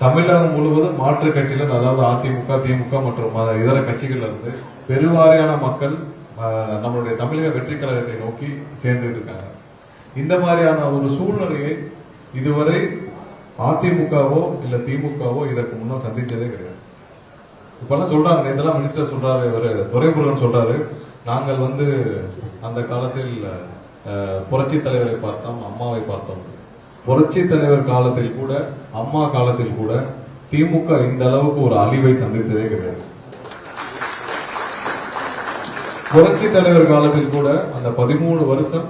தமிழகம் முழுவதும் மாற்று கட்சியில அதாவது அதிமுக, திமுக மற்றும் இதர கட்சிகள் இருந்து பெருவாரியான மக்கள் நம்மளுடைய தமிழக வெற்றி கழகத்தை நோக்கி சேர்ந்துட்டு இருக்காங்க. இந்த மாதிரியான ஒரு சூழ்நிலையை இதுவரை அதிமுகவோ இல்ல திமுகவோ இதற்கு முன்னால் சந்திச்சதே கிடையாது. இப்பெல்லாம் சொல்றாங்க, இதெல்லாம் மினிஸ்டர் சொல்றாரு, ஒரு துரைமுருகன் சொல்றாரு, நாங்கள் அந்த காலத்தில் புரட்சி தலைவரை பார்த்தோம், அம்மாவை பார்த்தோம். புரட்சி தலைவர் காலத்தில் கூட, அம்மா காலத்தில் கூட திமுக இந்த அளவுக்கு ஒரு அழிவை சந்தித்ததே கிடையாது. புரட்சி தலைவர் காலத்தில் கூட அந்த 13 வருஷம்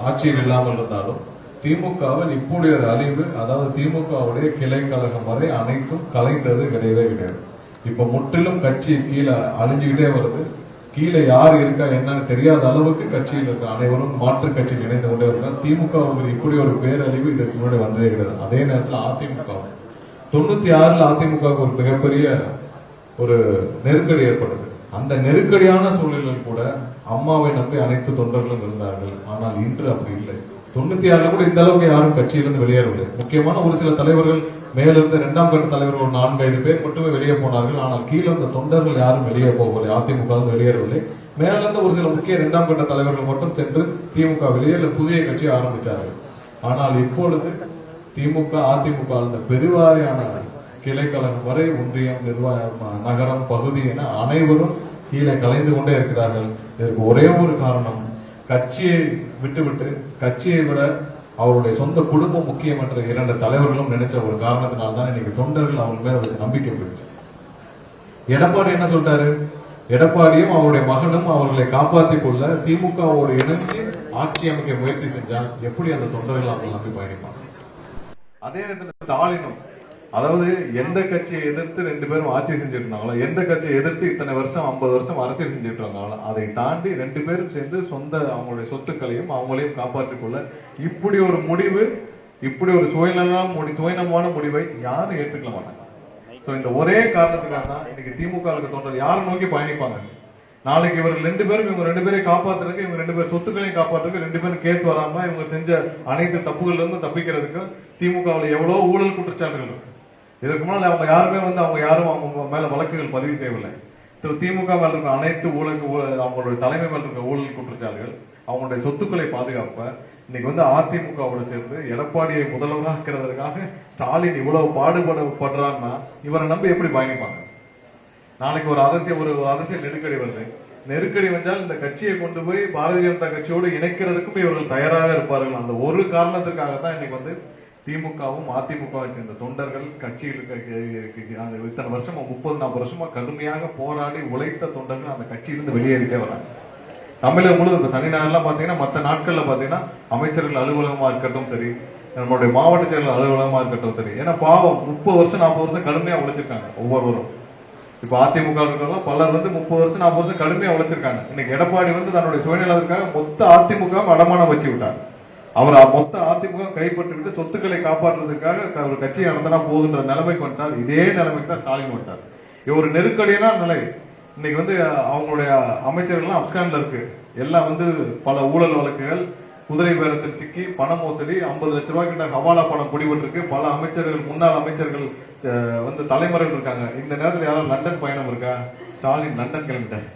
ஆட்சியில் இல்லாமல் இருந்தாலும் திமுகவில் இப்படி ஒரு அழிவு, அதாவது திமுகவுடைய கிளை கழகம் வரை அனைத்தும் கலைந்தது கிடையவே கிடையாது. இப்ப முற்றிலும் கட்சி கீழே அழிஞ்சுக்கிட்டே வருது. கீழே யார் இருக்கா என்னன்னு தெரியாத அளவுக்கு கட்சியில் இருக்க அனைவரும் மாற்று கட்சியில் இணைந்து கொண்டே இருக்காங்க. திமுகவுக்கு இப்படி ஒரு பேரழிவு இதற்கு முன்னாடி வந்ததே கிடையாது. அதே நேரத்தில் அதிமுக 96 அதிமுகவுக்கு ஒரு மிகப்பெரிய ஒரு நெருக்கடி ஏற்பட்டது. அந்த நெருக்கடியான சூழலில் கூட அம்மாவை நம்பி அனைத்து தொண்டர்களும் இருந்தார்கள். ஆனால் இன்று அப்படி இல்லை. 96 கூட இந்த அளவுக்கு யாரும் கட்சியிலிருந்து வெளியேறவில்லை. முக்கியமான ஒரு சில தலைவர்கள், மேலிருந்த 2ஆம் கட்ட தலைவர்கள் ஒரு 4-5 பேர் மட்டுமே வெளியே போனார்கள். ஆனால் கீழே இருந்த தொண்டர்கள் யாரும் வெளியே போகவில்லை, அதிமுக வெளியேறவில்லை. மேலிருந்த ஒரு சில முக்கிய 2ஆம் கட்ட தலைவர்கள் மட்டும் சென்று திமுக வெளியே புதிய கட்சியை ஆரம்பித்தார்கள். ஆனால் இப்பொழுது திமுக, அதிமுக இந்த பெருவாரியான கிளைக்கழகம் வரை ஒன்றியம், நகரம், பகுதி என அனைவரும் கீழே கலைந்து கொண்டே இருக்கிறார்கள். இதற்கு ஒரே ஒரு காரணம், கட்சியை விட்டுவிட்டு கட்சியை விட அவருடைய சொந்த குடும்பம் முக்கியம் என்ற 2 தலைவர்களும் நினைச்ச ஒரு காரணத்தினால்தான் இன்னைக்கு தொண்டர்கள் அவங்க மேல வச்சு நம்பிக்கை போயிடுச்சு. எடப்பாடி என்ன சொல்லிட்டாரு? எடப்பாடியும் அவருடைய மகனும் அவர்களை காப்பாற்றிக் கொள்ள திமுகவோடு இணைந்து ஆட்சி அமைக்க முயற்சி செஞ்சால் எப்படி அந்த தொண்டர்கள் அவங்க நம்பி பயணிப்பாங்க? அதே நேரத்தில் ஸ்டாலினும், அதாவது எந்த கட்சியை எதிர்த்து 2 பேரும் ஆட்சி செஞ்சுட்டு இருந்தாங்களோ, எந்த கட்சியை எதிர்த்து இத்தனை வருஷம் 50 வருஷம் அரசியல் செஞ்சுட்டு இருந்தாங்களோ, அதை தாண்டி 2 பேரும் சேர்ந்து சொந்த அவங்களுடைய சொத்துக்களையும் அவங்களையும் காப்பாற்றிக் கொள்ள இப்படி ஒரு முடிவு, இப்படி ஒரு சுயநலமான முடிவை யாரும் ஏற்றுக்கல மாட்டாங்க. இந்த ஒரே காரணத்துக்காக தான் இன்னைக்கு திமுக தோன்றல் யாரை நோக்கி பயணிப்பாங்க? நாளைக்கு இவர்கள் 2 பேரும் இவங்க 2 பேரை காப்பாற்றுறதுக்கு, இவங்க 2 பேர் சொத்துக்களையும் காப்பாற்றுறதுக்கு 2 பேரும் கேஸ் வராம இவங்க செஞ்ச அனைத்து தப்புகள்ல இருந்து தப்பிக்கிறதுக்கு திமுகவில் எவ்வளவு ஊழல் குற்றச்சாட்டுகள் இருக்கு. இதற்கு முன்னால் அவங்க யாருமே அவங்க யாரும் அவங்க மேல வழக்குகள் பதிவு செய்யவில்லை. திமுக மேல இருக்க அனைத்து அவங்களுடைய தலைமை மேல இருக்க ஊழல் குற்றச்சாட்டுகள், அவங்களுடைய சொத்துக்களை பாதுகாப்ப இன்னைக்கு அதிமுகவோடு சேர்ந்து எடப்பாடியை முதல்வராக்கிறதுக்காக ஸ்டாலின் இவ்வளவு பாடுபடுறான்னா இவரை நம்பி எப்படி பயணிப்பாங்க? நாளைக்கு ஒரு அரசியல் நெருக்கடி வருது. நெருக்கடி வந்தால் இந்த கட்சியை கொண்டு போய் பாரதிய ஜனதா கட்சியோடு இணைக்கிறதுக்கும் இவர்கள் தயாராக இருப்பார்கள். அந்த ஒரு காரணத்திற்காக தான் இன்னைக்கு திமுகவும் அதிமுகவும் சேர்ந்த தொண்டர்கள் கட்சியில் இத்தனை வருஷமா 30-40 வருஷமா கடுமையாக போராடி உழைத்த தொண்டர்கள் அந்த கட்சியிலிருந்து வெளியேறிட்டே வராங்க. தமிழகம் முழுவதும் சனி ஞாயிறுலாம் பாத்தீங்கன்னா, மற்ற நாட்கள்ல பாத்தீங்கன்னா அமைச்சர்கள் அலுவலகமா இருக்கட்டும் சரி, நம்மளுடைய மாவட்ட செயலர் அலுவலகமா இருக்கட்டும் சரி, ஏன்னா பாவம் 30 வருஷம் 40 வருஷம் கடுமையா உழைச்சிருக்காங்க ஒவ்வொருவரும். இப்ப அதிமுக இருக்கிறவங்க பலர் 30 வருஷம் 40 வருஷம் கடுமையா உழைச்சிருக்காங்க. இன்னைக்கு எடப்பாடி தன்னுடைய சுயநலத்துக்காக மொத்த அதிமுக அடமானம் வச்சு விட்டார். அவர் மொத்த அதிமுக கைப்பற்றி விட்டு சொத்துக்களை காப்பாற்றுறதுக்காக ஒரு கட்சியை நடந்தனா போதுன்ற நிலைமைக்கு வந்துட்டார். இதே நிலைமைக்கு தான் ஸ்டாலின் வந்துட்டார். இது ஒரு நெருக்கடியான நிலை. இன்னைக்கு அவங்களுடைய அமைச்சர்கள் அப்ஸ்கான்ல இருக்கு. எல்லாம் பல ஊழல் வழக்குகள், குதிரை பேரத்தில் சிக்கி பண மோசடி, 50 லட்சம் ரூபாய் கிட்ட ஹவாலா பணம் பிடிபட்டிருக்கு. பல அமைச்சர்கள், முன்னாள் அமைச்சர்கள் தலைமறைவு இருக்காங்க. இந்த நேரத்தில் யாரும் லண்டன் பயணம் இருக்கா? ஸ்டாலின் லண்டன் கிளம்பிட்டார்.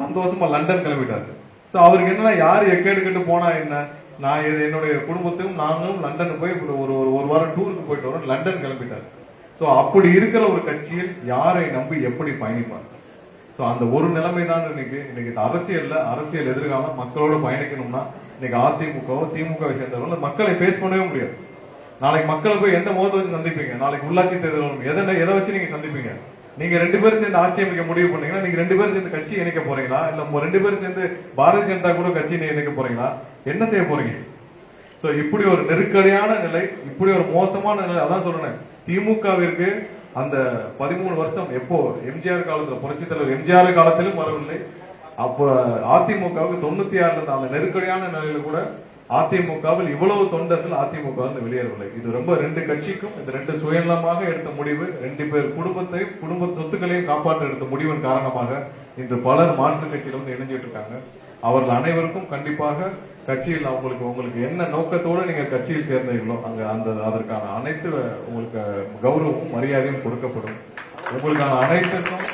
சந்தோஷமா லண்டன் கிளம்பிட்டார். அவருக்கு என்னன்னா, யாரு எக்கேடு கட்டு போனா என்ன, நான் என்னுடைய குடும்பத்தையும் நாங்களும் லண்டன் போய் ஒரு வாரம் டூருக்கு போயிட்டு வரோம், லண்டன் கிளம்பிட்டார். அப்படி இருக்கிற ஒரு கட்சியில் யாரை நம்பி எப்படி பயணிப்பார்? அந்த ஒரு நிலைமை தான் இன்னைக்கு அரசியல் எதிர்காலம் மக்களோட பயணிக்கணும்னா இன்னைக்கு அதிமுகவோ திமுகவை சேர்ந்தவர்கள் மக்களை பேஸ் பண்ணவே முடியாது. நாளைக்கு மக்களை போய் எந்த முகத்தை வச்சு சந்திப்பீங்க? நாளைக்கு உள்ளாட்சி தேர்தல் எதை வச்சு நீங்க சந்திப்பீங்க? நீங்க 2 பேரும் சேர்ந்து ஆட்சி அமைக்க முடிவு பண்ணீங்கன்னா, நீங்க 2 பேரும் சேர்ந்து கட்சி இணைக்க போறீங்களா? இல்ல 2 பேரும் சேர்ந்து பாரதிய ஜனதா கூட கட்சி இணைக்க போறீங்களா? என்ன செய்ய போறீங்க? இப்படி ஒரு நெருக்கடியான நிலை, இப்படி ஒரு மோசமான நிலை. அதான் சொல்றேன், திமுகவிற்கு அந்த 13 வருஷம் எப்போ எம்ஜிஆர் காலத்தில், புரட்சி தலைவர் எம்ஜிஆர் காலத்திலும் வரவில்லை. அப்ப அதிமுகவுக்கு 96 அந்த நெருக்கடியான நிலையில கூட அதிமுகவில் இவ்வளவு தொண்டர்கள் அதிமுக வெளியேறவில்லை. இது ரொம்ப 2 கட்சிக்கும் இந்த 2 சுயநலமாக எடுத்த முடிவு, 2 பேர் குடும்ப சொத்துக்களையும் காப்பாற்ற எடுத்த முடிவின் காரணமாக இன்று பலர் மாற்றுக் கட்சியில இணைஞ்சிட்டு இருக்காங்க. அவர்கள் அனைவருக்கும் கண்டிப்பாக கட்சியில் உங்களுக்கு என்ன நோக்கத்தோடு நீங்க கட்சியில் சேர்ந்தீர்களோ அதற்கான அனைத்து உங்களுக்கு கௌரவமும் மரியாதையும் கொடுக்கப்படும். உங்களுக்கான அனைத்துக்கும்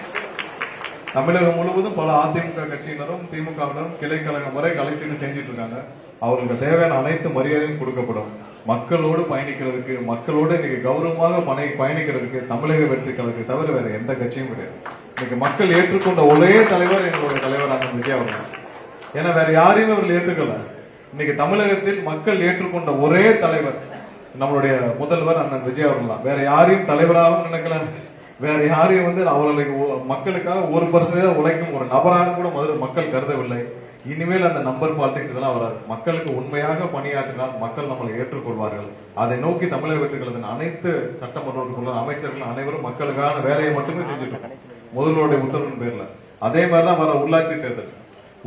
தமிழகம் முழுவதும் பல அதிமுக கட்சியினரும் திமுகவினரும் கிளைக்கழகம் வரை கலைச்சீடு செஞ்சிட்டு இருக்காங்க. அவர்களுக்கு தேவையான அனைத்து மரியாதையும் கொடுக்கப்படும். மக்களோடு பயணிக்கிறதுக்கு, மக்களோடு இன்னைக்கு கௌரவமாக பயணிக்கிறதுக்கு தமிழக வெற்றி கழகத்தை தவிர வேற எந்த கட்சியும் கிடையாது. இன்னைக்கு மக்கள் ஏற்றுக்கொண்ட ஒரே தலைவர் எங்களுடைய தலைவர் அண்ணன் விஜய் அவர்கள். ஏன்னா வேற யாரையும் அவர்கள் ஏற்றுக்கல. இன்னைக்கு தமிழகத்தில் மக்கள் ஏற்றுக்கொண்ட ஒரே தலைவர் நம்மளுடைய முதல்வர் அண்ணன் விஜய் அவர்கள் தான். வேற யாரையும் தலைவராகவும் நினைக்கல, வேற யாரையும் அவர்களுக்கு மக்களுக்காக 1% உழைக்கும் ஒரு நபராக கூட மக்கள் கருதவில்லை. இனிமேல் அந்த நம்பர் பாலிடிக்ஸ் இதெல்லாம் வராது. மக்களுக்கு உண்மையாக பணியாற்றினால் மக்கள் நம்மளை ஏற்றுக்கொள்வார்கள். அதை நோக்கி தமிழக வெற்றி கழகத்தின் அனைத்து சட்டமன்ற அமைச்சர்கள் அனைவரும் மக்களுக்கான வேலையை மட்டுமே செஞ்சுட்டு இருக்கோம், முதல்வருடைய உத்தரவின் பேர்ல. அதே மாதிரிதான் வர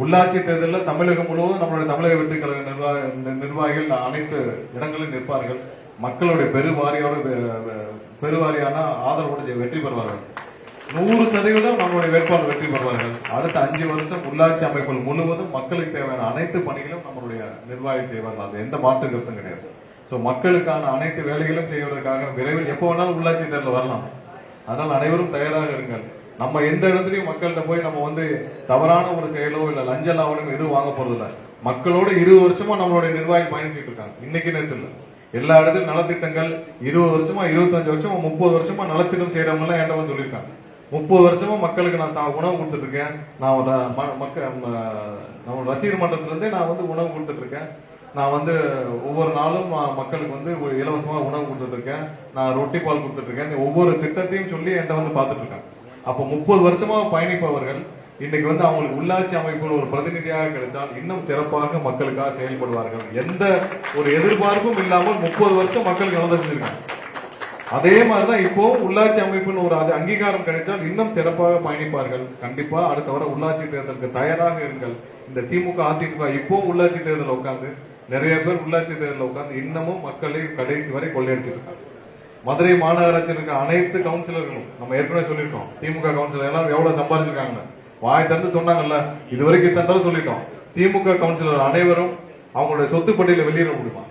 உள்ளாட்சி தேர்தலில் தமிழகம் முழுவதும் நம்மளுடைய தமிழக வெற்றி கழக நிர்வாகிகள் அனைத்து இடங்களிலும் நிற்பார்கள். மக்களுடைய பெருவாரியான ஆதரவோடு வெற்றி பெறுவார்கள். 100% நம்மளுடைய வேட்பாளர் வெற்றி பெறுவார்கள். அடுத்த 5 வருஷம் உள்ளாட்சி அமைப்புகள் முழுவதும் மக்களுக்கு தேவையான அனைத்து பணிகளும் நம்மளுடைய நிர்வாகம் செய்வார்கள். அது எந்த மாற்று கருத்தும் கிடையாது. சோ மக்களுக்கான அனைத்து வேலைகளும் செய்வதற்காக விரைவில் எப்ப வேணாலும் உள்ளாட்சி தேர்தல் வரலாம். அதனால் அனைவரும் தயாராக இருங்கள். நம்ம எந்த இடத்துலயும் மக்கள்கிட்ட போய் நம்ம தவறான ஒரு செயலோ இல்ல லஞ்ச லாவணம் எதுவும் வாங்க போறதில்ல. மக்களோட 20 வருஷமா நம்மளுடைய நிர்வாகி பயணிச்சுட்டு இருக்காங்க. இன்னைக்கு நேரத்தில் எல்லா இடத்துலயும் நலத்திட்டங்கள் 20 வருஷமா 25 வருஷமா 30 வருஷமா நலத்திட்டம் செய்யறவங்க எல்லாம் என்கிட்ட சொல்லியிருக்காங்க. 30 வருஷமா மக்களுக்கு நான் உணவு கொடுத்துட்டு இருக்கேன். நான் நம்ம ரசிகர் மன்றத்திலிருந்தே நான் உணவு கொடுத்துட்டு இருக்கேன். நான் ஒவ்வொரு நாளும் மக்களுக்கு இலவசமா உணவு கொடுத்துட்டு இருக்கேன். நான் ரொட்டி பால் கொடுத்துட்டு இருக்கேன். ஒவ்வொரு திட்டத்தையும் சொல்லி என்கிட்ட பார்த்துட்டு இருக்கேன். அப்ப 30 வருஷமா பயணிப்பவர்கள் இன்னைக்கு அவங்களுக்கு உள்ளாட்சி அமைப்புகள் ஒரு பிரதிநிதியாக கிடைச்சால் இன்னும் சிறப்பாக மக்களுக்காக செயல்படுவார்கள். எந்த ஒரு எதிர்பார்ப்பும் இல்லாமல் 30 வருஷம் மக்களுக்கு நல்லது செஞ்சிருக்காங்க. அதே மாதிரிதான் இப்போ உள்ளாட்சி அமைப்புன்னு ஒரு அங்கீகாரம் கிடைச்சால் இன்னும் சிறப்பாக பயணிப்பார்கள். கண்டிப்பா அடுத்த வர உள்ளாட்சி தேர்தலுக்கு தயாராக இருங்கள். இந்த திமுக அதிமுக இப்போ உள்ளாட்சி தேர்தல் உட்கார்ந்து நிறைய பேர் உள்ளாட்சி தேர்தல் உட்கார்ந்து இன்னமும் மக்களை கடைசி வரை கொள்ளையடிச்சிட்டு இருக்காங்க. மதுரை மாநகராட்சியில் இருக்க அனைத்து கவுன்சிலர்களும் நம்ம ஏற்கனவே சொல்லியிருக்கோம், திமுக கவுன்சிலர் எல்லாம் எவ்வளவு சம்பாதிச்சிருக்காங்க வாய் திறந்து சொன்னாங்கல்ல. இதுவரைக்கும் இத்தனை சொல்லிட்டோம். திமுக கவுன்சிலர் அனைவரும் அவங்களுடைய சொத்து பட்டியல வெளியிட முடியுமா?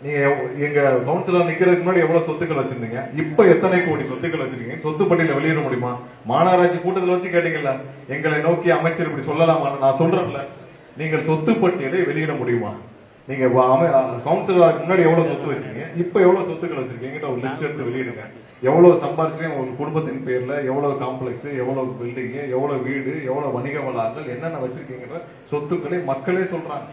நீங்க எங்க கவுன்சிலர் நிக்கிறதுக்கு முன்னாடி எவ்வளவு சொத்துக்கள் வச்சிருந்தீங்க, இப்ப எத்தனை கோடி சொத்துக்கள் வச்சிருக்கீங்க, சொத்து பட்டியல வெளியிட முடியுமா? மாநகராட்சி கூட்டத்தில் வச்சு கேட்டீங்கல்ல, எங்களை நோக்கி அமைச்சர் இப்படி சொல்லலாமா? நான் சொல்றேன்ல, நீங்கள் சொத்து பட்டியலை வெளியிட முடியுமா? நீங்க கவுன்சிலருக்கு முன்னாடி எவ்வளவு சொத்து வச்சிருக்கீங்க, இப்ப எவ்வளவு சொத்துக்கள் வச்சிருக்கீங்க ஒரு லிஸ்ட் எடுத்து வெளியிடுங்க. எவ்வளவு சம்பாதிச்சு உங்க குடும்பத்தின் பேர்ல எவ்வளவு காம்ப்ளெக்ஸ், எவ்வளவு பில்டிங், எவ்வளவு வீடு, எவ்வளவு வணிக வளாகங்கள் என்னென்ன வச்சிருக்கீங்க சொத்துக்களை மக்களே சொல்றாங்க.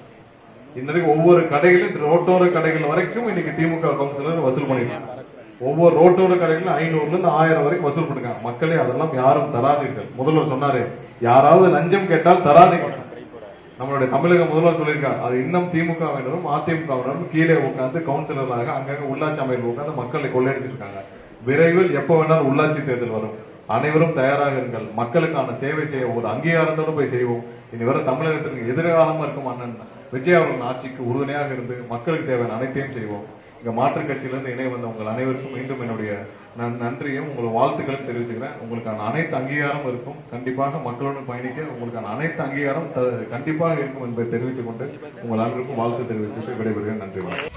இன்னைக்கு ஒவ்வொரு கடைகளும் ரோட்டோர கடைகள் வரைக்கும் இன்னைக்கு திமுக கவுன்சிலர் வசூல் பண்ணிருக்காங்க. ஒவ்வொரு ரோட்டோர கடைகளும் 500 இருந்து 1000 வரைக்கும் வசூல் பண்ணிருக்காங்க. மக்களே அதெல்லாம் யாரும் தராதீர்கள். முதல்வர் சொன்னாரு, யாராவது லஞ்சம் கேட்டால் தராதீங்க. நம்மளுடைய தமிழக முதல்வர் சொல்லியிருக்காரு. அது இன்னும் திமுகவினரும் அதிமுகவினரும் கீழே உட்கார்ந்து கவுன்சிலராக அங்கங்க உள்ளாட்சி அமைப்பு உட்கார்ந்து மக்களை கொள்ளையடிச்சிட்டு இருக்காங்க. விரைவில் எப்ப வேணாலும் உள்ளாட்சி தேர்தல் வரும். அனைவரும் தயாராக இருங்கள். மக்களுக்கான சேவை செய்ய ஒரு அங்கீகாரத்தோடு போய் செய்வோம். இனி வர தமிழகத்திற்கு எதிர்காலமா இருக்கும் அண்ணன் விஜய் அவர்களின் ஆட்சிக்கு உறுதுணையாக இருந்து மக்களுக்கு தேவையான அனைத்தையும் செய்வோம். இங்க மாற்றுக் கட்சியிலிருந்து இணை வந்த உங்கள் அனைவருக்கும் மீண்டும் என்னுடைய நன்றியும் உங்கள் வாழ்த்துக்களையும் தெரிவிச்சுக்கிறேன். உங்களுக்கான அனைத்து அங்கீகாரம் இருக்கும். கண்டிப்பாக மக்களுடன் பயணிக்க உங்களுக்கான அனைத்து அங்கீகாரம் கண்டிப்பாக இருக்கும் என்பதை தெரிவித்துக் கொண்டு உங்கள் அனைவருக்கும் வாழ்த்து தெரிவிச்சுட்டு விடைபெறுகிறேன். நன்றி.